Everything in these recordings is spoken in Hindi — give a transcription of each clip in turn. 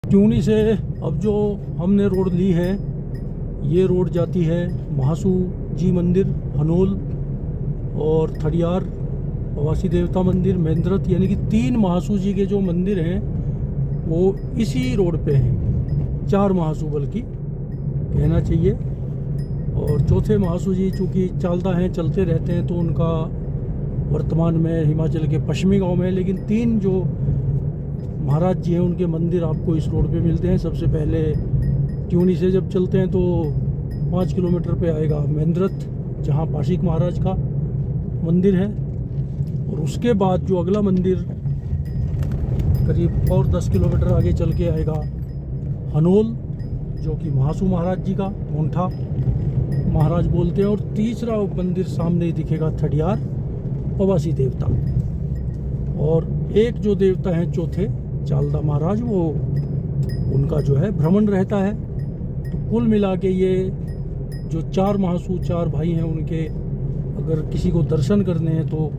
ट्यूनी से अब जो हमने रोड ली है, ये रोड जाती है महासू जी मंदिर हनोल और थड़ियार प्रवासी देवता मंदिर मेंद्रत, यानी कि 3 महासू जी के जो मंदिर हैं वो इसी रोड पे हैं। 4 महासू बल्कि कहना चाहिए। और चौथे महासू जी चूँकि चालदा हैं, चलते रहते हैं, तो उनका वर्तमान में हिमाचल के पश्चिमी गांव में है। लेकिन 3 जो महाराज जी हैं उनके मंदिर आपको इस रोड पे मिलते हैं। सबसे पहले ट्यूनी से जब चलते हैं तो 5 किलोमीटर पे आएगा मेंद्रत, जहाँ पाशिक महाराज का मंदिर है। और उसके बाद जो अगला मंदिर करीब और 10 किलोमीटर आगे चल के आएगा हनोल, जो कि महासू महाराज जी का मोंठा महाराज बोलते हैं। और तीसरा मंदिर सामने ही दिखेगा थड़ियार प्रवासी देवता। और एक जो देवता हैं चौथे चालदा महाराज, वो उनका जो है भ्रमण रहता है। तो कुल मिला के ये जो 4 महासू 4 भाई हैं, उनके अगर किसी को दर्शन करने हैं तो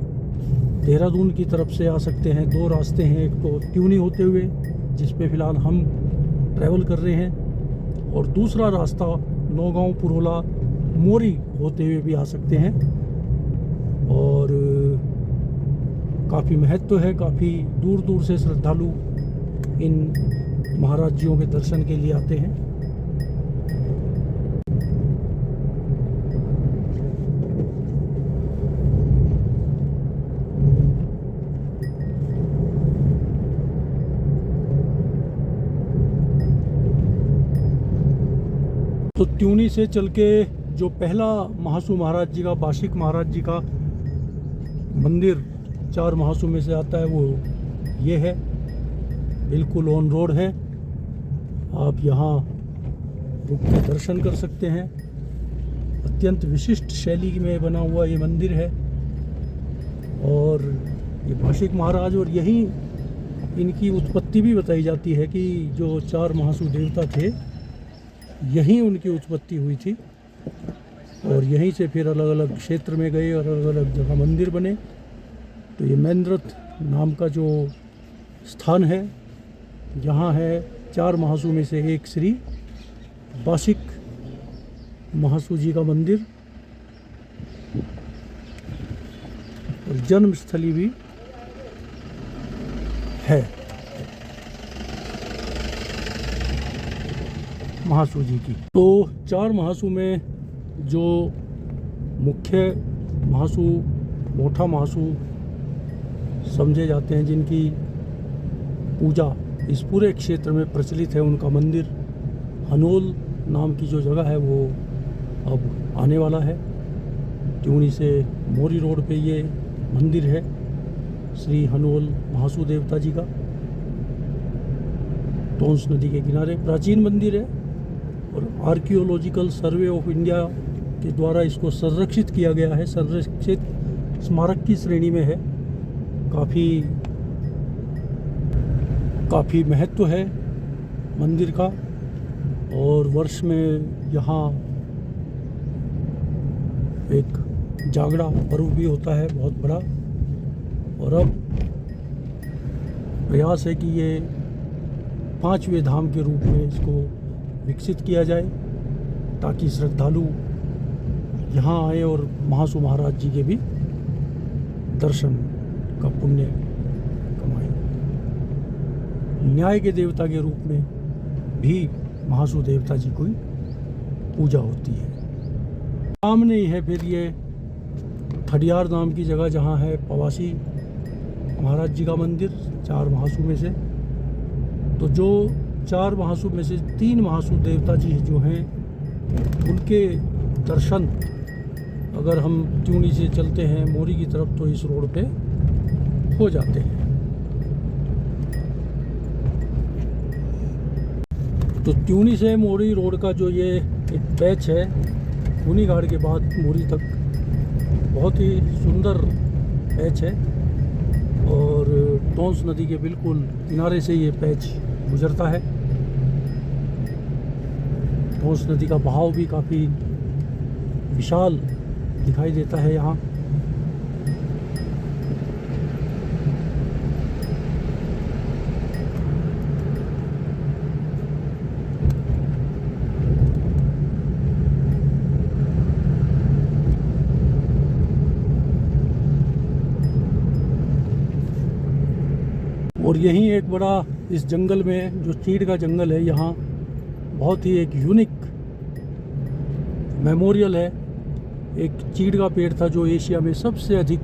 देहरादून की तरफ से आ सकते हैं। 2 रास्ते हैं, एक तो ट्यूनी होते हुए जिस पे फ़िलहाल हम ट्रैवल कर रहे हैं, और दूसरा रास्ता नौगांव पुरोला मोरी होते हुए भी आ सकते हैं। और काफ़ी महत्व है, काफ़ी दूर दूर से श्रद्धालु इन महाराज जियों के दर्शन के लिए आते हैं। तो ट्यूनी से चल के जो पहला महासू महाराज जी का, पाशिक महाराज जी का मंदिर 4 महासू में से आता है, वो ये है। बिल्कुल ऑन रोड है, आप यहाँ रुक के दर्शन कर सकते हैं। अत्यंत विशिष्ट शैली में बना हुआ ये मंदिर है। और ये पाशिक महाराज, और यहीं इनकी उत्पत्ति भी बताई जाती है कि जो 4 महासू देवता थे, यहीं उनकी उत्पत्ति हुई थी। और यहीं से फिर अलग अलग क्षेत्र में गए और अलग अलग जगह मंदिर बने। तो ये मेंद्रत नाम का जो स्थान है, यहाँ है 4 महासू में से एक श्री पाशिक महासू जी का मंदिर, और जन्मस्थली भी है महासू जी की। तो 4 महासू में जो मुख्य महासू, मोठा महासू समझे जाते हैं, जिनकी पूजा इस पूरे क्षेत्र में प्रचलित है, उनका मंदिर हनोल नाम की जो जगह है वो अब आने वाला है। ट्यूनी से मोरी रोड पे ये मंदिर है श्री हनोल महासू देवता जी का। टोंस नदी के किनारे प्राचीन मंदिर है, और आर्कियोलॉजिकल सर्वे ऑफ इंडिया के द्वारा इसको संरक्षित किया गया है, संरक्षित स्मारक की श्रेणी में है। काफ़ी महत्व है मंदिर का। और वर्ष में यहाँ एक जागड़ा पर्व भी होता है बहुत बड़ा। और अब प्रयास है कि ये 5वें धाम के रूप में इसको विकसित किया जाए, ताकि श्रद्धालु यहाँ आए और महासू महाराज जी के भी दर्शन का पुण्य कमाएं। न्याय के देवता के रूप में भी महासू देवता जी की पूजा होती है। सामने ही है फिर ये थड़ियार नाम की जगह, जहाँ है प्रवासी महाराज जी का मंदिर 4 महासू में से। तो जो 4 महासू में से 3 महासू देवता जी जो हैं, उनके दर्शन अगर हम ट्यूनी से चलते हैं मोरी की तरफ तो इस रोड पे हो जाते हैं। तो ट्यूनी से मोरी रोड का जो ये एक पैच है, खूनी घाट के बाद मोरी तक, बहुत ही सुंदर पैच है। और टोंस नदी के बिल्कुल किनारे से ये पैच गुजरता है। टोंस नदी का बहाव भी काफ़ी विशाल दिखाई देता है यहाँ। यहीं एक बड़ा, इस जंगल में जो चीड़ का जंगल है, यहाँ बहुत ही एक यूनिक मेमोरियल है। एक चीड़ का पेड़ था जो एशिया में सबसे अधिक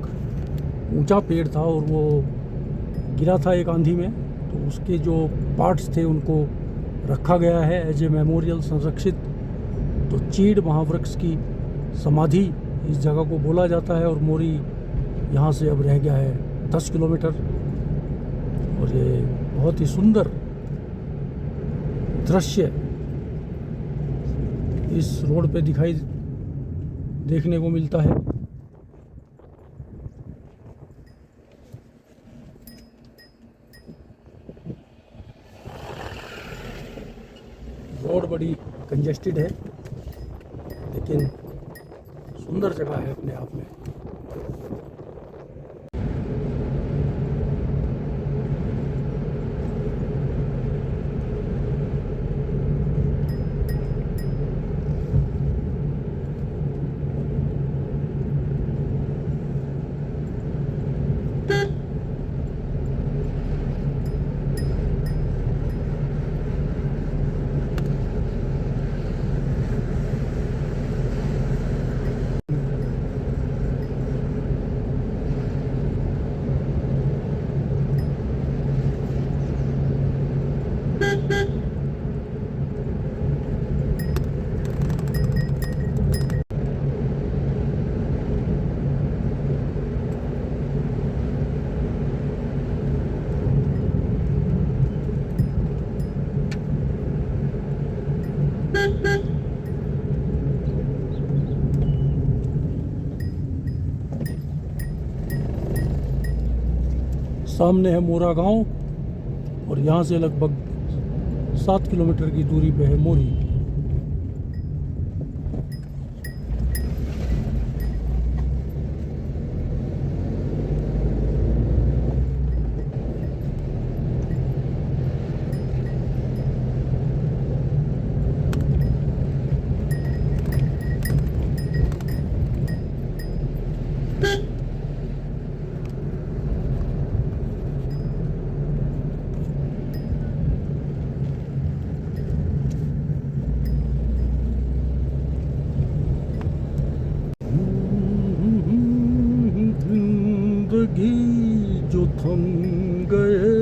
ऊंचा पेड़ था, और वो गिरा था एक आंधी में, तो उसके जो पार्ट्स थे उनको रखा गया है एज ए मेमोरियल, संरक्षित। तो चीड़ महावृक्ष की समाधि इस जगह को बोला जाता है। और मोरी यहाँ से अब रह गया है 10 किलोमीटर। और ये बहुत ही सुंदर दृश्य इस रोड पे देखने को मिलता है। रोड बड़ी कंजेस्टेड है, लेकिन सुंदर जगह है अपने आप में। सामने है मोरा गांव, और यहाँ से लगभग 7 किलोमीटर की दूरी पे है मोरी। जिंदगी जो थम गए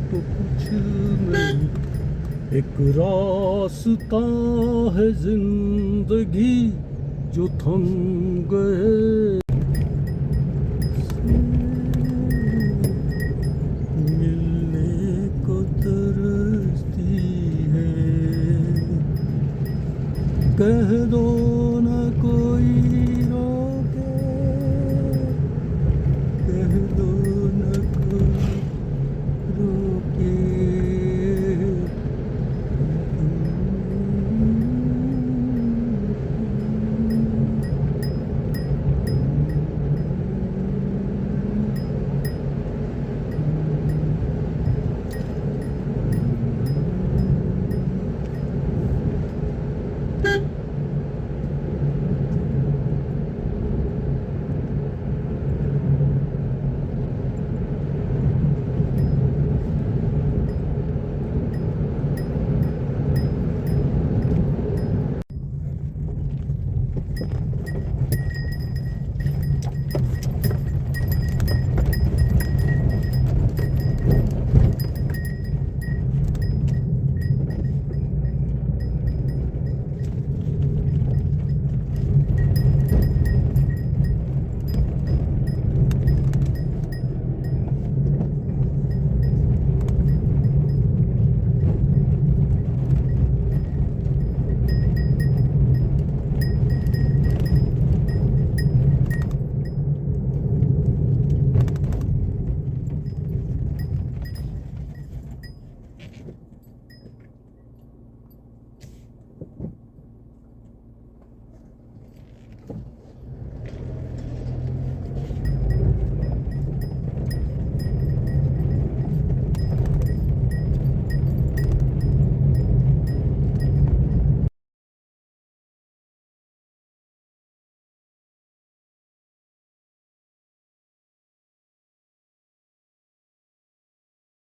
तो कुछ नहीं, एक रास्ता है जिंदगी जो थम गए। मिलने को तरसती है, कह दो